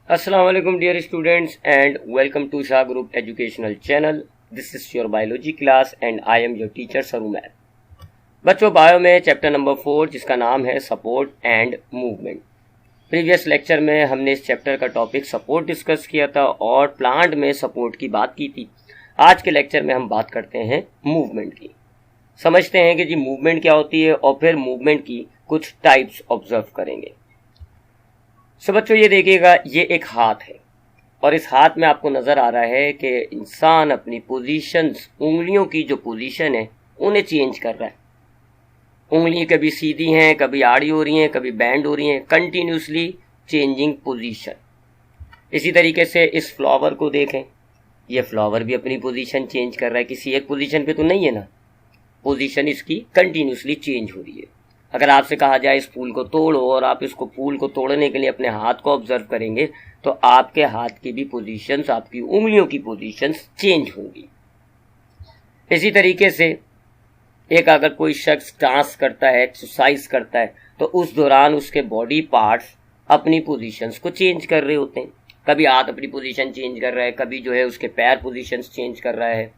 Assalamu alaikum dear students and welcome to Shah Group Educational Channel. This is your biology class and I am your teacher Saruman. बच्चों bio में chapter number 4 जिसका नाम है support and movement. Previous lecture में हमने इस chapter का topic support discuss किया था और प्लांट में सपोर्ट की बात की थी। आज के लेक्चर में हम बात करते हैं मूवमेंट की। समझते हैं कि जी मूवमेंट क्या होती है और फिर मूवमेंट की कुछ टाइप्स ऑब्जर्व करेंगे। सो बच्चों ये देखिएगा, ये एक हाथ है और इस हाथ में आपको नजर आ रहा है कि इंसान अपनी पोजीशंस, उंगलियों की जो पोजीशन है उन्हें चेंज कर रहा है। उंगली कभी सीधी हैं, कभी आड़ी हो रही हैं, कभी बैंड हो रही हैं, कंटिन्यूसली चेंजिंग पोजीशन। इसी तरीके से इस फ्लावर को देखें, ये फ्लावर भी अपनी पोजीशन चेंज कर रहा है, किसी एक पोजीशन पे तो नहीं है ना, पोजीशन इसकी कंटिन्यूसली चेंज हो रही है। अगर आपसे कहा जाए इस फूल को तोड़ो और आप इसको फूल को तोड़ने के लिए अपने हाथ को ऑब्जर्व करेंगे तो आपके हाथ की भी पोजीशंस, आपकी उंगलियों की पोजीशंस चेंज होंगी। इसी तरीके से एक अगर कोई शख्स डांस करता है, एक्सरसाइज करता है, तो उस दौरान उसके बॉडी पार्ट्स अपनी पोजीशंस को चेंज कर रहे होते हैं। कभी हाथ अपनी पोजीशन चेंज कर रहा है, कभी जो है उसके पैर पोजीशंस चेंज कर रहा है।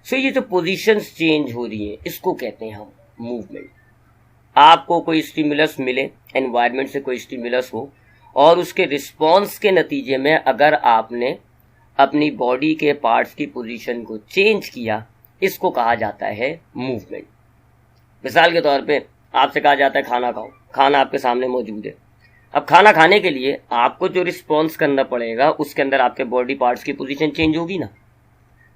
सो ये जो पोजीशंस चेंज हो रही है इसको कहते हैं हम मूवमेंट। आपको कोई स्टिमुलस मिले, एनवायरनमेंट से कोई स्टिमुलस हो और उसके रिस्पॉन्स के नतीजे में अगर आपने अपनी बॉडी के पार्ट्स की पोजीशन को चेंज किया, इसको कहा जाता है मूवमेंट। मिसाल के तौर पे आपसे कहा जाता है खाना खाओ, खाना आपके सामने मौजूद है। अब खाना खाने के लिए आपको जो रिस्पॉन्स करना पड़ेगा उसके अंदर आपके बॉडी पार्ट्स की पोजीशन चेंज होगी ना।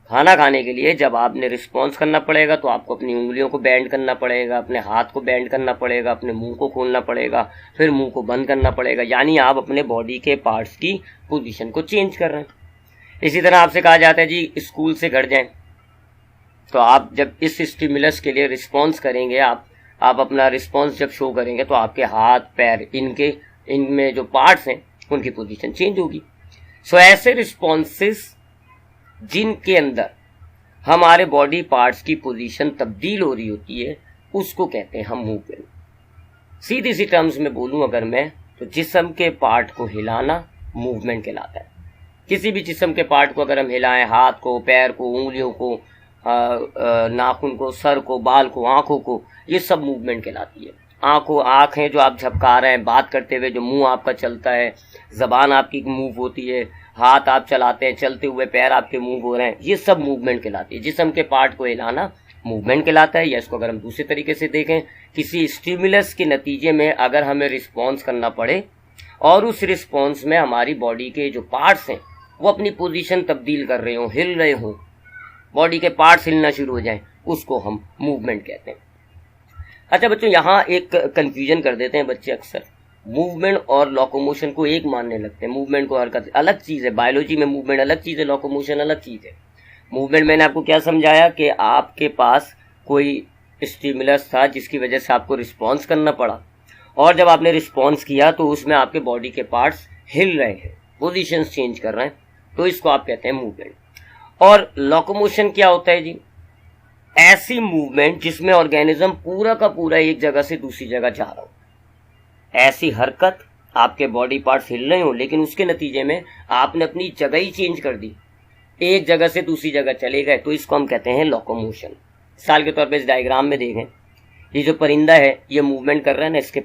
खाना खाने के लिए जब आपने रिस्पॉन्स करना पड़ेगा तो आपको अपनी उंगलियों को बैंड करना पड़ेगा, अपने हाथ को बैंड करना पड़ेगा, अपने मुंह को खोलना पड़ेगा, फिर मुंह को बंद करना पड़ेगा, यानी आप अपने बॉडी के पार्ट्स की पोजीशन को चेंज कर रहे हैं। इसी तरह आपसे कहा जाता है जी स्कूल से घर जाएं, तो आप जब इस स्टिमुलस के लिए रिस्पॉन्स करेंगे, आप अपना रिस्पॉन्स जब शो करेंगे तो आपके हाथ पैर इनमें जो पार्ट्स हैं उनकी पोजीशन चेंज होगी। सो ऐसे रिस्पॉन्सेस जिनके अंदर हमारे बॉडी पार्ट्स की पोजीशन तब्दील हो रही होती है उसको कहते हैं हम मूवमेंट। सीधी सी टर्म्स में बोलूं अगर मैं, तो जिस्म के पार्ट को हिलाना मूवमेंट कहलाता है। किसी भी जिस्म के पार्ट को अगर हम हिलाएं, हाथ को, पैर को, उंगलियों को, नाखून को, सर को, बाल को, आंखों को, ये सब मूवमेंट कहलाती है। आंखें जो आप झपका रहे हैं बात करते हुए, जो मुंह आपका चलता है, जबान आपकी मूव होती है, हाथ आप चलाते हैं, चलते हुए पैर आपके मूव हो रहे हैं, ये सब मूवमेंट कहलाती है। जिस्म के पार्ट को हिलाना मूवमेंट कहलाता है। या इसको अगर हम दूसरे तरीके से देखें, किसी स्टिमुलस के नतीजे में अगर हमें रिस्पॉन्स करना पड़े और उस रिस्पॉन्स में हमारी बॉडी के जो पार्ट्स हैं वो अपनी पोजीशन तब्दील कर रहे हों, हिल रहे हों, बॉडी के पार्ट्स हिलना शुरू हो जाए, उसको हम मूवमेंट कहते हैं। अच्छा बच्चों, यहाँ एक कंफ्यूजन कर देते हैं बच्चे अक्सर, मूवमेंट और लोकोमोशन को एक मानने लगते हैं। मूवमेंट को हरकत अलग चीज है, बायोलॉजी में मूवमेंट अलग चीज है, लोकोमोशन अलग चीज है। मूवमेंट मैंने आपको क्या समझाया कि आपके पास कोई स्टिमुलस था जिसकी वजह से आपको रिस्पॉन्स करना पड़ा और जब आपने रिस्पॉन्स किया तो उसमें आपके बॉडी के पार्ट्स हिल रहे हैं, पोजीशंस चेंज कर रहे हैं, तो इसको आप कहते हैं मूवमेंट। और लोकोमोशन क्या होता है जी? ऐसी मूवमेंट जिसमें ऑर्गेनिज्म पूरा का पूरा एक जगह से दूसरी जगह जा रहा हो, ऐसी हरकत, आपके बॉडी पार्ट्स हिल रहे हो लेकिन उसके नतीजे में आपने अपनी जगह ही चेंज कर दी, एक जगह से दूसरी जगह चले गए, तो इसको हम कहते हैं लोकोमोशन। मिसाल के तौर पे इस डायग्राम में देखें, ये जो परिंदा है ये मूवमेंट कर रहा है ना, इसके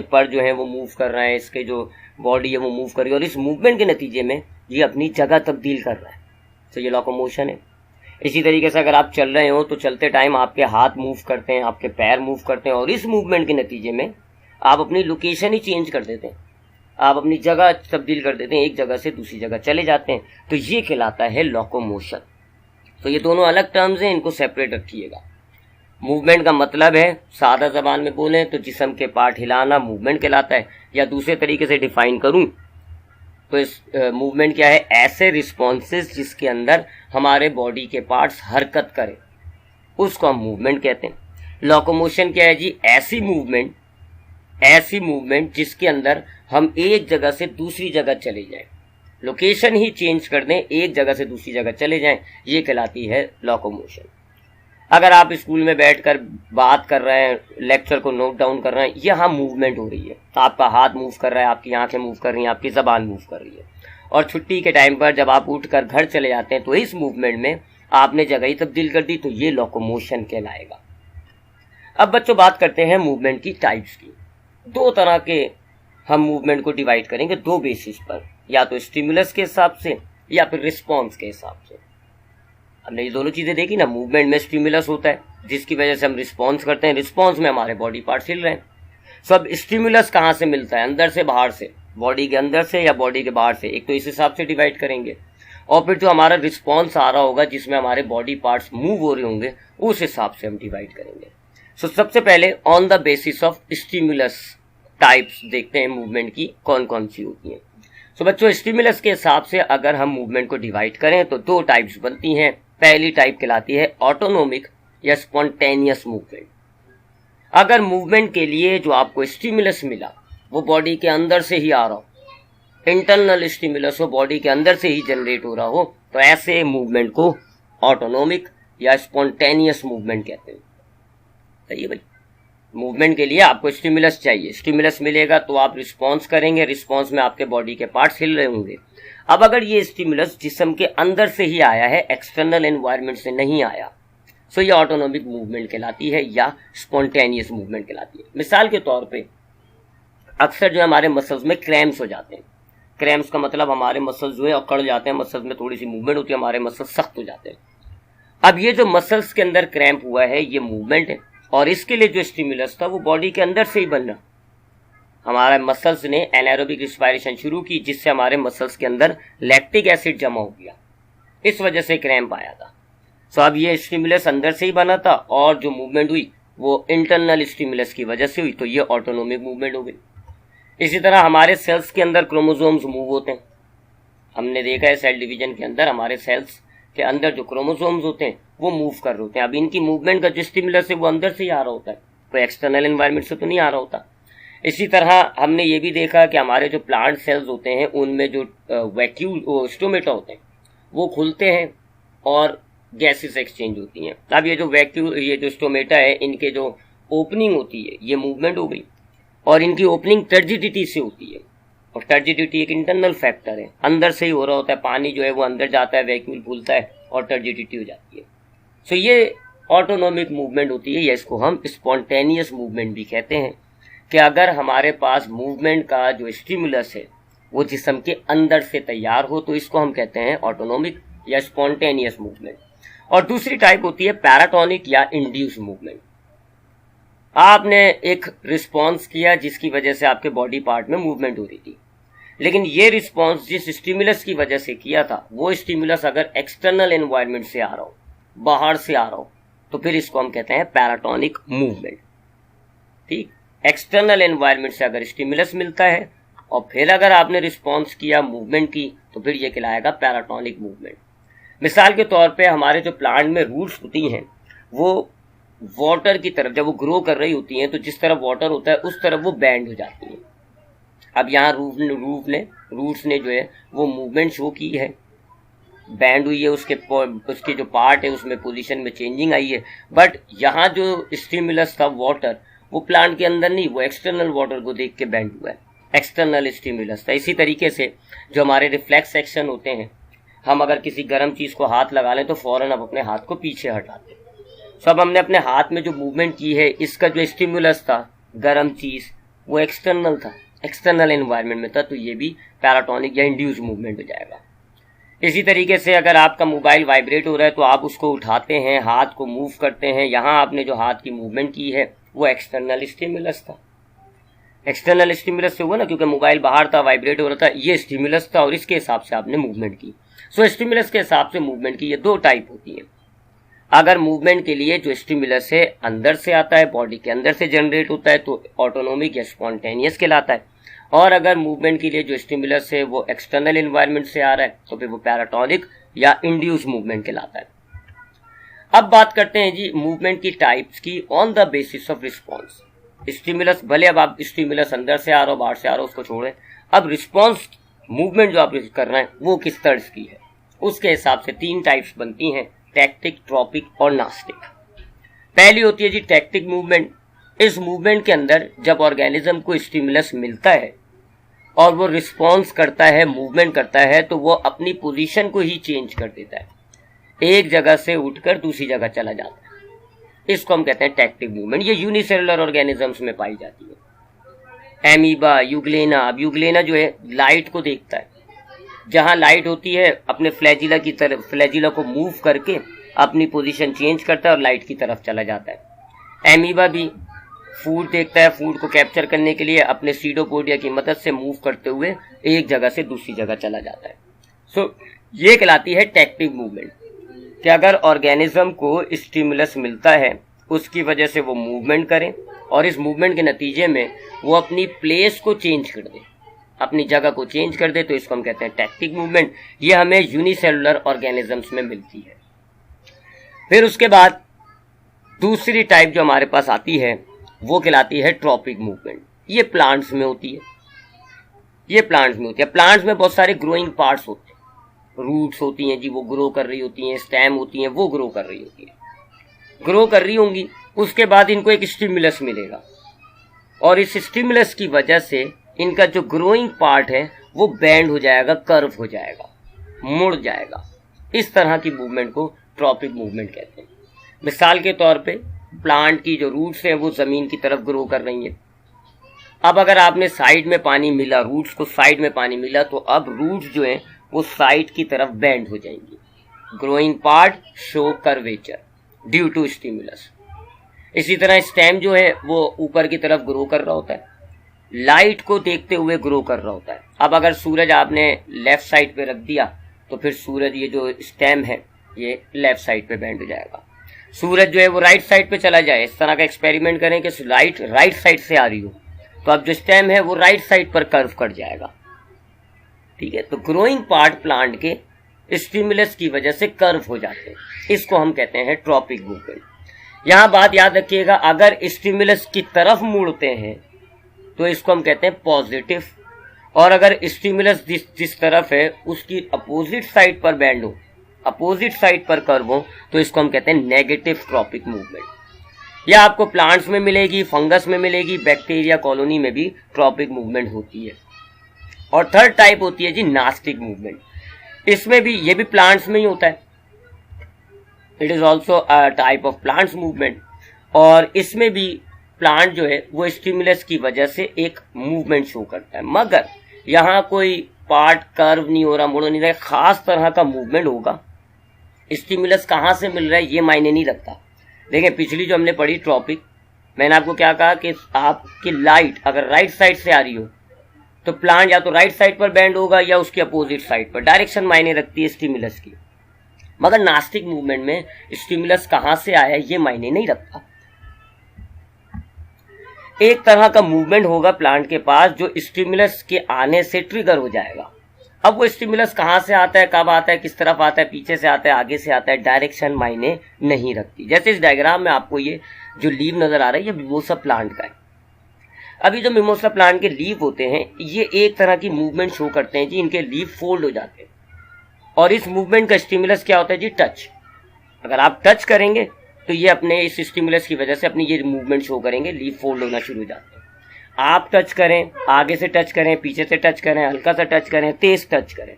पर जो है वो मूव कर रहे हैं, इसके जो बॉडी है वो मूव कर रही है और इस मूवमेंट के नतीजे में ये अपनी जगह तब्दील कर रहा है, तो ये लोकोमोशन है। इसी तरीके से अगर आप चल रहे हो तो चलते टाइम आपके हाथ मूव करते हैं, आपके पैर मूव करते हैं और इस मूवमेंट के नतीजे में आप अपनी लोकेशन ही चेंज कर देते हैं, आप अपनी जगह तब्दील कर देते हैं, एक जगह से दूसरी जगह चले जाते हैं, तो ये कहलाता है लोकोमोशन। तो ये दोनों अलग टर्म्स हैं, इनको सेपरेट रखिएगा। मूवमेंट का मतलब है, सादा जबान में बोलें तो जिस्म के पार्ट हिलाना मूवमेंट कहलाता है, या दूसरे तरीके से डिफाइन करूं तो इस मूवमेंट क्या है? ऐसे रिस्पॉन्सेज जिसके अंदर हमारे बॉडी के पार्ट्स हरकत करें, उसको हम मूवमेंट कहते हैं। लोकोमोशन क्या है जी? ऐसी मूवमेंट जिसके अंदर हम एक जगह से दूसरी जगह चले जाएं, लोकेशन ही चेंज कर दें, एक जगह से दूसरी जगह चले जाएं, ये कहलाती है लोकोमोशन। अगर आप स्कूल में बैठकर बात कर रहे हैं, लेक्चर को नोट डाउन कर रहे हैं, यहाँ मूवमेंट हो रही है, आपका हाथ मूव कर रहा है, आपकी आंखें मूव कर रही हैं, आपकी जबान मूव कर रही है। और छुट्टी के टाइम पर जब आप उठकर घर चले जाते हैं तो इस मूवमेंट में आपने जगह ही तब्दील कर दी, तो ये लोकोमोशन कहलाएगा। अब बच्चों बात करते हैं मूवमेंट की टाइप्स की। दो तरह के हम मूवमेंट को डिवाइड करेंगे, दो बेसिस पर, या तो स्टिमुलस के हिसाब से या फिर रिस्पॉन्स के हिसाब से। हमने ये दोनों चीजें देखी ना, मूवमेंट में स्टिमुलस होता है जिसकी वजह से हम रिस्पॉन्स करते हैं, रिस्पॉन्स में हमारे बॉडी पार्ट हिल रहे हैं। सब स्टिमुलस कहाँ से मिलता है, अंदर से बाहर से, बॉडी के अंदर से या बॉडी के बाहर से, एक तो इस हिसाब से डिवाइड करेंगे। और फिर जो हमारा रिस्पॉन्स आ रहा होगा जिसमें हमारे बॉडी पार्ट्स मूव हो रहे होंगे, उस हिसाब से हम डिवाइड करेंगे। सो सबसे पहले on the basis of stimulus types देखते हैं मूवमेंट की कौन कौन सी होती हैं। सो बच्चों स्टिमुलस के हिसाब से अगर हम मूवमेंट को डिवाइड करें तो दो टाइप्स बनती हैं। पहली टाइप कहलाती है ऑटोनोमिक या स्पॉन्टेनियस मूवमेंट। अगर मूवमेंट के लिए जो आपको स्टिमुलस मिला वो बॉडी के अंदर से ही आ रहा हो, इंटरनल स्टिमुलस हो, बॉडी के अंदर से ही जनरेट हो रहा हो, तो ऐसे मूवमेंट को ऑटोनोमिक या स्पॉन्टेनियस मूवमेंट कहते हैं। सही है भाई, मूवमेंट के लिए आपको स्टिमुलस चाहिए, स्टिमुलस मिलेगा तो आप रिस्पॉन्स करेंगे, रिस्पॉन्स में आपके बॉडी के पार्ट्स हिल रहे होंगे। अब अगर ये स्टिमुलस जिस्म के अंदर से ही आया है, एक्सटर्नल एनवायरनमेंट से नहीं आया, सो ये ऑटोनोमिक मूवमेंट कहलाती है या स्पॉन्टेनियस मूवमेंट कहलाती है। मिसाल के तौर पे अक्सर जो हमारे मसल्स में क्रैम्प्स हो जाते हैं, क्रैम्प्स का मतलब हमारे मसल्स जो है अकड़ जाते हैं, मसल्स में थोड़ी सी मूवमेंट होती है, हमारे मसल्स सख्त हो जाते हैं। अब ये जो मसल्स के अंदर क्रैम्प हुआ है ये मूवमेंट है, और इसके लिए जो स्टिमुलस था वो बॉडी के अंदर से ही बन रहा। हमारे मसल्स ने एनारोबिक रिस्पायरेशन शुरू की जिससे हमारे मसल्स के अंदर लैक्टिक एसिड जमा हो गया, इस वजह से क्रैम्प आया था। सो अब ये स्टिमुलस अंदर से ही बना था और जो मूवमेंट हुई वो इंटरनल स्टिमुलस की वजह से हुई, तो ये ऑटोनोमिक मूवमेंट हो गई। इसी तरह हमारे सेल्स के अंदर क्रोमोसोम्स मूव होते हैं। हमने देखा है सेल डिवीजन के अंदर हमारे सेल्स के अंदर जो क्रोमोसोम्स होते हैं वो मूव कर रहे होते हैं। अब इनकी मूवमेंट का जो स्टिमुलस है वो अंदर से ही आ रहा होता है, तो एक्सटर्नल एनवायरनमेंट से तो नहीं आ रहा होता। इसी तरह हमने ये भी देखा कि हमारे जो प्लांट सेल्स होते हैं उनमें जो वैक्यूल स्टोमेटा होते हैं वो खुलते हैं और गैसेस एक्सचेंज होती हैं। अब ये जो स्टोमेटा है इनके जो ओपनिंग होती है ये मूवमेंट हो गई, और इनकी ओपनिंग टर्जिडिटी से होती है, और टर्जिडिटी एक इंटरनल फैक्टर है, अंदर से ही हो रहा होता है। पानी जो है वो अंदर जाता है, वैक्यूल फूलता है और टर्जिडिटी हो जाती है। सो ये ऑटोनोमिक मूवमेंट होती है, या इसको हम स्पॉन्टेनियस मूवमेंट भी कहते हैं, कि अगर हमारे पास मूवमेंट का जो स्टिमुलस है वो जिस्म के अंदर से तैयार हो तो इसको हम कहते हैं ऑटोनोमिक या स्पॉन्टेनियस मूवमेंट। और दूसरी टाइप होती है पैराटोनिक या इंड्यूस मूवमेंट। आपने एक रिस्पॉन्स किया जिसकी वजह से आपके बॉडी पार्ट में मूवमेंट हो रही थी, लेकिन ये रिस्पॉन्स जिस स्टिमुलस की वजह से किया था वो स्टिमुलस अगर एक्सटर्नल एनवायरनमेंट से आ रहा हो, बाहर से आ रहा हो, तो फिर इसको हम कहते हैं पैराटोनिक मूवमेंट। ठीक, एक्सटर्नल एनवायरनमेंट से अगर स्टिमुलस मिलता है और फिर अगर आपने रिस्पॉन्स किया मूवमेंट की, तो फिर ये कहलाएगा पैराटोनिक मूवमेंट। मिसाल के तौर पे हमारे जो प्लांट में रूट्स होती हैं वो वाटर की तरफ जब वो ग्रो कर रही होती हैं तो जिस तरफ वाटर होता है उस तरफ वो बैंड हो जाती हैं। अब यहाँ रूट्स ने जो है वो मूवमेंट शो की है, बैंड हुई है, उसके जो पार्ट है उसमें पोजीशन में चेंजिंग आई है, बट यहाँ जो स्टिमुलस था वाटर वो प्लांट के अंदर नहीं, वो एक्सटर्नल वाटर को देख के बैंड हुआ है, एक्सटर्नल स्टिमुलस था। इसी तरीके से जो हमारे रिफ्लेक्स एक्शन होते हैं, हम अगर किसी गर्म चीज को हाथ लगा लें तो फौरन अब अपने हाथ को पीछे हटाते हैं। सब हमने अपने हाथ में जो मूवमेंट की है इसका जो स्टिमुलस था गर्म चीज वो एक्सटर्नल था, एक्सटर्नल एनवायरनमेंट में था, तो ये भी पैराटोनिक या इंड्यूस मूवमेंट हो जाएगा। इसी तरीके से अगर आपका मोबाइल वाइब्रेट हो रहा है तो आप उसको उठाते हैं, हाथ को मूव करते हैं, यहाँ आपने जो हाथ की मूवमेंट की है वो एक्सटर्नल स्टिमुलस था। एक्सटर्नल स्टिमुलस से हुआ ना, क्योंकि मोबाइल बाहर था, वाइब्रेट हो रहा था, ये स्टिमुलस था और इसके हिसाब से आपने मूवमेंट की। सो स्टिमुलस के हिसाब से मूवमेंट की ये दो टाइप होती है। अगर मूवमेंट के लिए जो स्टिमुलस है अंदर से आता है, बॉडी के अंदर से जनरेट होता है, तो ऑटोनोमिक या स्पॉन्टेनियस कहलाता है। और अगर मूवमेंट के लिए जो स्टिमुलस है वो एक्सटर्नल एनवायरनमेंट से आ रहा है तो फिर वो पैराटोनिक या इंड्यूस मूवमेंट कहलाता है। अब बात करते हैं जी मूवमेंट की टाइप्स की on the basis of response. Stimulus भले अब आप स्टिमुलस अंदर से आ रहा हो बाहर से आ रहा हो उसको छोड़ें, अब रिस्पॉन्स मूवमेंट जो आप कर रहे हैं वो किस तर्ज की है, उसके हिसाब से तीन टाइप्स बनती हैं, टैक्टिक, ट्रॉपिक और नास्टिक। पहली होती है जी टैक्टिक मूवमेंट। इस मूवमेंट के अंदर जब ऑर्गेनिज्म को स्टिमुलस मिलता है और वो रिस्पॉन्स करता है, मूवमेंट करता है, तो वो अपनी पोजीशन को ही चेंज कर देता है, एक जगह से उठकर दूसरी जगह चला जाता है। इसको हम कहते हैं टैक्टिक मूवमेंट। ये यूनिसेलुलर ऑर्गेनिजम्स में पाई जाती है। Amoeba, euglena. अब यूग्लेना जो है लाइट को देखता है, जहां लाइट होती है अपने फ्लैजिला की तरफ, फ्लैजिला को मूव करके अपनी पोजीशन चेंज करता है और लाइट की तरफ चला जाता है। एमीबा भी फूड देखता है, फूड को कैप्चर करने के लिए अपने सीडोपोडिया की मदद से मूव करते हुए एक जगह से दूसरी जगह चला जाता है। सो ये कहलाती है टैक्टिक मूवमेंट, कि अगर ऑर्गेनिज्म को स्टिमुलस मिलता है उसकी वजह से वो मूवमेंट करें और इस मूवमेंट के नतीजे में वो अपनी प्लेस को चेंज कर दे, अपनी जगह को चेंज कर दे, तो इसको हम कहते हैं टैक्टिक मूवमेंट। ये हमें यूनिसेलुलर ऑर्गेनिजम्स में मिलती है। फिर उसके बाद दूसरी टाइप जो हमारे पास आती है वो कहलाती है ट्रॉपिक मूवमेंट। ये प्लांट्स में होती है। प्लांट्स में बहुत सारे ग्रोइंग पार्ट्स होते हैं, रूट्स होती हैं जी, वो ग्रो कर रही होती हैं, स्टेम होती हैं, वो ग्रो कर रही होंगी। उसके बाद इनको एक स्टिमुलस मिलेगा और इस स्टिमुलस की वजह से इनका जो ग्रोइंग पार्ट है वो बैंड हो जाएगा, कर्व हो जाएगा, मुड़ जाएगा। इस तरह की मूवमेंट को ट्रॉपिक मूवमेंट कहते हैं। मिसाल के तौर पे प्लांट की जो रूट्स हैं वो जमीन की तरफ ग्रो कर रही हैं। अब अगर आपने साइड में पानी मिला, रूट्स को साइड में पानी मिला, तो अब रूट्स जो हैं वो साइड की तरफ बेंड हो जाएंगी। Growing part show curvature due to stimulus. इसी तरह स्टेम जो है वो ऊपर की तरफ ग्रो कर रहा होता है, लाइट को देखते हुए ग्रो कर रहा होता है। अब अगर सूरज आपने लेफ्ट साइड पे रख दिया तो फिर सूरज, ये जो स्टेम है ये लेफ्ट साइड पे बेंड हो जाएगा। सूरज जो है वो राइट साइड पे चला जाए, इस तरह का एक्सपेरिमेंट करें कि लाइट राइट साइड से आ रही हो, तो अब जो स्टेम है वो राइट साइड पर कर्व कट जाएगा। ठीक है, तो ग्रोइंग पार्ट प्लांट के स्टिमुलस की वजह से कर्व हो जाते हैं। इसको हम कहते हैं ट्रॉपिक मूवमेंट। यहां बात याद रखिएगा, अगर स्टिमुलस की तरफ मुड़ते हैं तो इसको हम कहते हैं पॉजिटिव, और अगर स्टिमुलस जिस तरफ है उसकी अपोजिट साइड पर बैंड हो, अपोजिट साइड पर कर्व हो, तो इसको हम कहते हैं नेगेटिव ट्रॉपिक मूवमेंट। यह आपको प्लांट्स में मिलेगी, फंगस में मिलेगी, बैक्टीरिया कॉलोनी में भी ट्रॉपिक मूवमेंट होती है। और थर्ड टाइप होती है जी नास्टिक मूवमेंट। इसमें भी, ये भी प्लांट्स में ही होता है। It is also a type of plants movement, और इसमें भी प्लांट जो है वो स्टिमुलस की वजह से एक मूवमेंट शो करता है, मगर यहाँ कोई पार्ट कर्व नहीं हो रहा, मुड़ नहीं रहा, खास तरह का मूवमेंट होगा। स्टिमुलस कहाँ से मिल रहा है ये मायने नहीं रखता। देखिए पिछली जो हमने पढ़ी ट्रॉपिक, मैंने आपको क्या कहा कि आपकी लाइट अगर राइट साइड से आ रही हो तो प्लांट या तो राइट साइड पर बैंड होगा या उसकी अपोजिट साइड पर। डायरेक्शन मायने रखती है स्टिमुलस की, मगर नास्टिक मूवमेंट में स्टिमुलस कहां से आया ये मायने नहीं रखता। एक तरह का मूवमेंट होगा प्लांट के पास जो स्टिमुलस के आने से ट्रिगर हो जाएगा। अब वो स्टिमुलस कहां से आता है, कब आता है, किस तरफ आता है, पीछे से आता है, आगे से आता है, डायरेक्शन मायने नहीं रखती। जैसे इस डायग्राम में आपको ये जो लीव नजर आ रहा है ये मिमोसा प्लांट का है। अभी जो मिमोसा प्लांट के लीव होते हैं ये एक तरह की मूवमेंट शो करते हैं जी, इनके लीव फोल्ड हो जाते हैं, और इस मूवमेंट का स्टिमुलस क्या होता है जी, टच। अगर आप टच करेंगे तो ये अपने इस स्टिमुलस की वजह से अपनी ये मूवमेंट शो करेंगे, लीव फोल्ड होना शुरू हो जाते हैं। आप टच करें, आगे से टच करें, पीछे से टच करें, हल्का सा टच करें, तेज टच करें,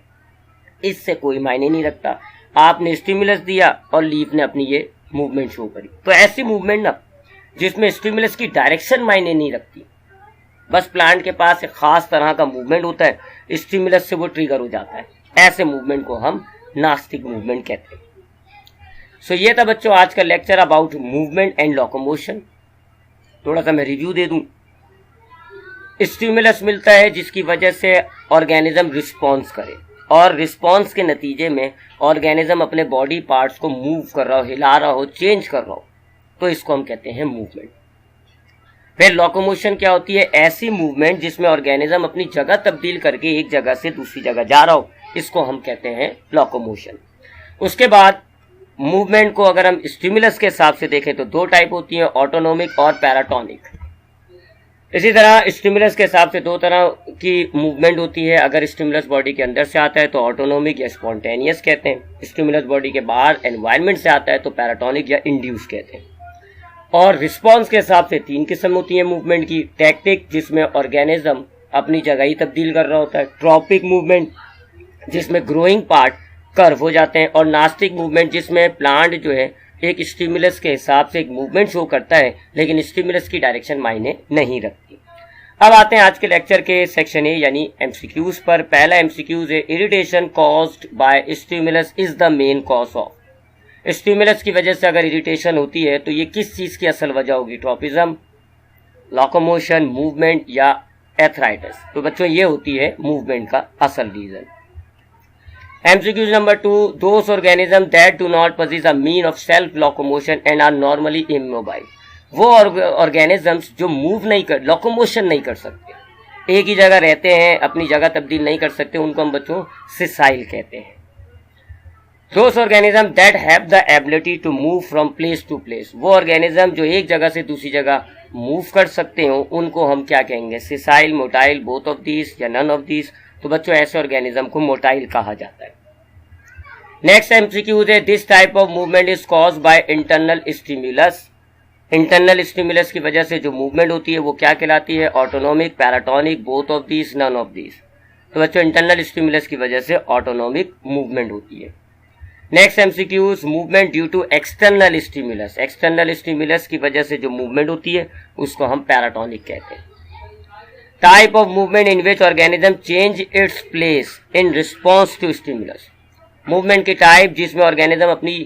इससे कोई मायने नहीं रखता। आपने स्टिमुलस दिया और लीव ने अपनी ये मूवमेंट शो करी। तो ऐसी मूवमेंट ना जिसमें स्टिमुलस की डायरेक्शन मायने नहीं रखती, बस प्लांट के पास एक खास तरह का मूवमेंट होता है, स्टिमुलस से वो ट्रिगर हो जाता है, ऐसे मूवमेंट को हम नास्टिक मूवमेंट कहते हैं। सो ये था बच्चों आज का lecture about movement and locomotion. थोड़ा सा मैं रिव्यू दे दूं। स्टिमुलस मिलता है जिसकी वजह से ऑर्गेनिज्म रिस्पॉन्स करे, और रिस्पॉन्स के नतीजे में ऑर्गेनिज्म अपने बॉडी पार्ट्स को मूव कर रहा हो, हिला रहा हो, चेंज कर रहा हो, तो इसको हम कहते हैं मूवमेंट। फिर लोकोमोशन क्या होती है, ऐसी मूवमेंट जिसमें ऑर्गेनिज्म अपनी जगह तब्दील करके एक जगह से दूसरी जगह जा रहा हो, इसको हम कहते हैं लोकोमोशन। उसके बाद मूवमेंट को अगर हम स्टिमुलस के हिसाब से देखें तो दो टाइप होती है, ऑटोनोमिक और पैराटोनिक। इसी तरह स्टिमुलस के हिसाब से दो तरह की मूवमेंट होती है। अगर स्टिमुलस बॉडी के अंदर से आता है तो ऑटोनोमिक या स्पॉन्टेनियस कहते हैं, स्टिमुलस बॉडी के बाहर एनवायरनमेंट से आता है तो पैराटोनिक या इंड्यूस कहते हैं। और रिस्पॉन्स के हिसाब से 3 किस्म होती है मूवमेंट की। टैक्टिक, जिसमें ऑर्गेनिज्म अपनी जगह ही तब्दील कर रहा होता है। ट्रॉपिक मूवमेंट, जिसमें ग्रोइंग पार्ट कर्व हो जाते हैं। और नास्टिक मूवमेंट, जिसमें प्लांट जो है एक स्टिमुलस के हिसाब से एक मूवमेंट शो करता है, लेकिन स्टिमुलस की डायरेक्शन मायने नहीं रखती। अब आते हैं आज के लेक्चर के सेक्शन ए यानी एमसीक्यूज पर। पहला एमसीक्यूज है, irritation caused bye stimulus is the main cause of. Stimulus की वजह से अगर इरिटेशन होती है तो ये किस चीज की असल वजह होगी? ट्रॉपिज्म, लोकोमोशन, मूवमेंट या एथराइटिस? तो बच्चों ये होती है मूवमेंट का असल reason. MCQs number 2, those organism that do not possess a mean of self locomotion and are normally immobile। वो ऑर्गेनिजम्स जो मूव नहीं कर, लोकोमोशन नहीं कर सकते, एक ही जगह रहते हैं, अपनी जगह तब्दील नहीं कर सकते, उनको हम बच्चों सिसाइल कहते हैं। Those organism that have the ability to move from place to place, वो ऑर्गेनिज्म जो एक जगह से दूसरी जगह मूव कर सकते हो, उनको हम क्या कहेंगे? Sessile, motile, both of these या नन ऑफ दीज? तो बच्चों ऐसे ऑर्गेनिज्म को मोटाइल कहा जाता है। नेक्स्ट एमसीक्यूज है, this type of movement is caused by internal stimulus. Internal stimulus की वजह से जो मूवमेंट होती है वो क्या कहलाती है? Autonomic, paratonic, both of these, none of these? तो बच्चों इंटरनल स्टिमुलस की वजह से ऑटोनोमिक मूवमेंट होती है। Next MCQs, movement due to external stimulus. External stimulus की वजह से जो मूवमेंट होती है उसको हम पैराटोनिक कहते हैं। Type of movement in which organism change its place in response to stimulus. Movement की टाइप जिसमें ऑर्गेनिज्म अपनी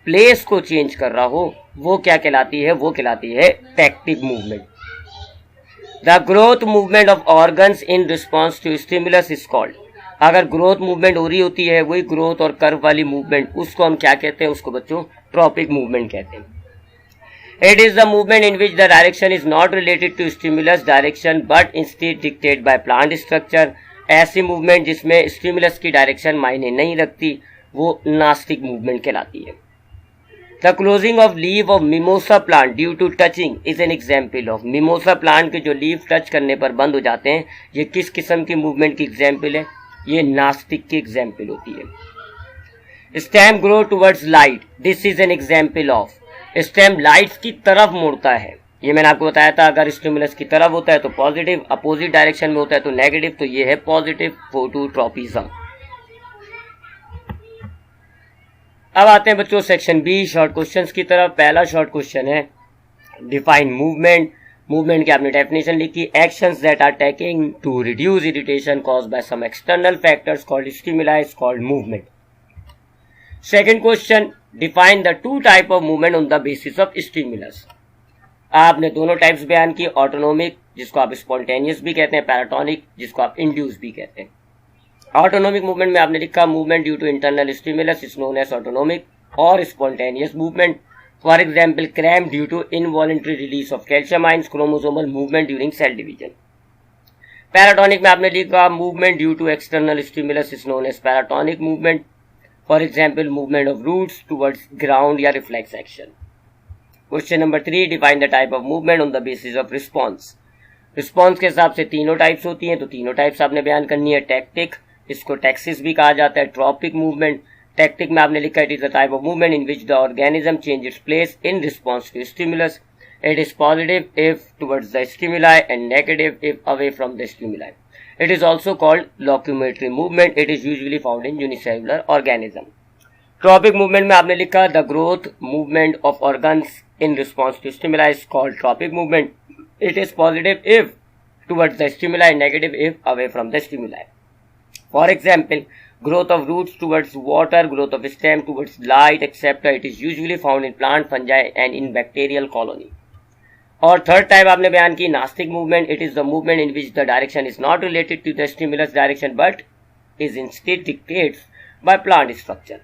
प्लेस को चेंज कर रहा हो, वो क्या कहलाती है? वो कहलाती है tactic movement. The growth movement of organs in response to stimulus is called. अगर ग्रोथ मूवमेंट हो रही होती है, वही ग्रोथ और कर्व वाली मूवमेंट, उसको हम क्या कहते हैं? उसको बच्चों ट्रॉपिक मूवमेंट कहते हैं। It is the movement in which the direction is not related to stimulus direction but instead dictated by plant structure. ऐसी मूवमेंट जिसमें स्टिमुलस की डायरेक्शन मायने नहीं रखती, वो नास्टिक मूवमेंट कहलाती है। The closing of leave of mimosa plant due to touching is an example of. Mimosa plant के जो लीव टच करने पर बंद हो जाते हैं, ये किस किस्म की मूवमेंट की एग्जाम्पल है? ये नास्टिक की एग्जाम्पल होती है। Stem grow towards light, this is an example of. Stem light की तरफ मुड़ता है, ये मैंने आपको बताया था। अगर स्टिमुलस की तरफ होता है तो पॉजिटिव, अपोजिट डायरेक्शन में होता है तो नेगेटिव, तो ये है पॉजिटिव फोटोट्रॉपिज्म। अब आते हैं बच्चों सेक्शन बी, शॉर्ट क्वेश्चंस की तरफ। पहला शॉर्ट क्वेश्चन है, डिफाइन मूवमेंट। मूवमेंट की आपने डेफिनेशन लिखी, actions that are taking to reduce irritation caused by some external factors called stimuli is called movement. Second question, define the two type of movement on the basis of stimulus. आपने दोनों types बयान की, autonomic जिसको आप spontaneous भी कहते हैं, paratonic जिसको आप इंड्यूस भी कहते हैं। ऑटोनोमिक मूवमेंट में आपने लिखा, movement due to internal stimulus is known as autonomic और spontaneous movement. For example, cramp due to involuntary release of calcium ions, chromosomal movement during cell division. Paratonic में आपने लिखा, movement due to external stimulus is known as paratonic movement. For example, movement of roots towards ground या reflex action. Question number 3, define the type of movement on the basis of response. Response के हिसाब से तीनों types होती हैं, तो तीनों types आपने बयान करनी है। टैक्टिक, इसको टैक्सिस भी कहा जाता है। ट्रॉपिक मूवमेंट, टैक्टिक में आपने लिखा, it is the type of movement in which the organism change its place in response to stimulus. It is positive if towards the stimuli and negative if away from the stimuli. It is also called locomotory movement. It is usually found in unicellular organism. Tropic movement में आपने लिखा, the growth movement of organs in response to stimuli is called tropic movement. It is positive if towards the stimuli, negative if away from the stimuli. For example, growth of roots towards water, growth of stem towards light, etc. It is usually found in plant, fungi and in bacterial colony. और third type आपने बयान की, nastic movement. It is the movement in which the direction is not related to the stimulus direction but is instead dictated by plant structure.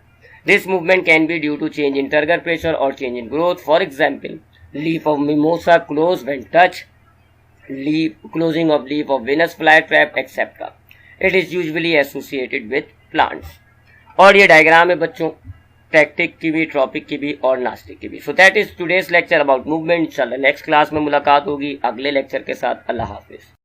This movement can be due to change in turgor pressure or change in growth. For example, leaf of mimosa close when touched, closing of leaf of Venus flytrap, etc. It is usually associated with plants. और ये diagram है बच्चों tactic की भी, tropic की भी और nastic की भी. So that is today's lecture about movement. इंशाल्लाह नेक्स्ट क्लास में मुलाकात होगी अगले लेक्चर के साथ. अल्लाह हाफिज.